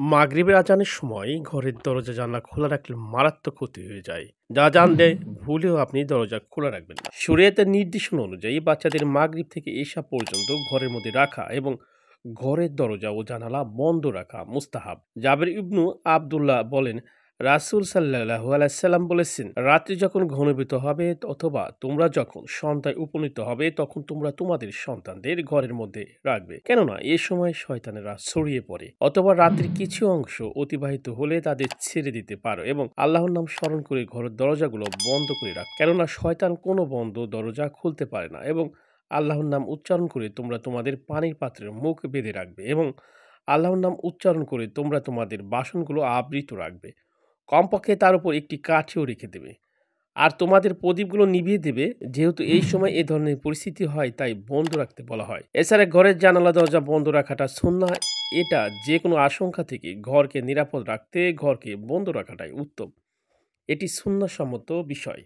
মাগরিবের আজানের সময় ঘরের দরজা জানলা খোলা রাখলে মারাত্মক ক্ষতি হয়ে যায়। যা জানলে ভুলেও আপনি দরজা খোলা রাখবেন না। শরীয়তের নির্দেশনা অনুযায়ী বাচ্চাদের মাগরিব থেকে এশা পর্যন্ত ঘরের মধ্যে রাখা এবং ঘরের দরজা ও জানালা বন্ধ রাখা মুস্তাহাব। জাবের ইবনু আবদুল্লাহ বলেন, রাসূল সাল্লাল্লাহু আলাইহি সাল্লাম বলেছেন, রাত্রি যখন ঘনীভূত হবে অথবা তোমরা যখন সন্ধ্যায় উপনীত হবে তখন তোমরা তোমাদের সন্তানদের ঘরের মধ্যে রাখবে, কেননা এ সময় শয়তানেরা ছড়িয়ে পড়ে, অথবা রাত্রির কিছু অংশ অতিবাহিত হলে তাদের ছেড়ে দিতে পারো এবং আল্লাহর নাম স্মরণ করে ঘরের দরজাগুলো বন্ধ করে রাখ, কেননা শয়তান কোনো বন্ধ দরজা খুলতে পারে না। এবং আল্লাহর নাম উচ্চারণ করে তোমরা তোমাদের পানির পাত্রের মুখ বেঁধে রাখবে এবং আল্লাহর নাম উচ্চারণ করে তোমরা তোমাদের বাসনগুলো আবৃত রাখবে, কমপক্ষে তার উপর একটি কাঠিও রেখে দেবে। আর তোমাদের প্রদীপগুলো নিভিয়ে দেবে, যেহেতু এই সময় এ ধরনের পরিস্থিতি হয় তাই বন্ধ রাখতে বলা হয়। এছাড়া ঘরের জানালা দরজা বন্ধ রাখাটা সুন্নাহ। এটা যে কোনো আশঙ্কা থেকে ঘরকে নিরাপদ রাখতে ঘরকে বন্ধ রাখাটাই উত্তম। এটি সুন্নাহসম্মত বিষয়।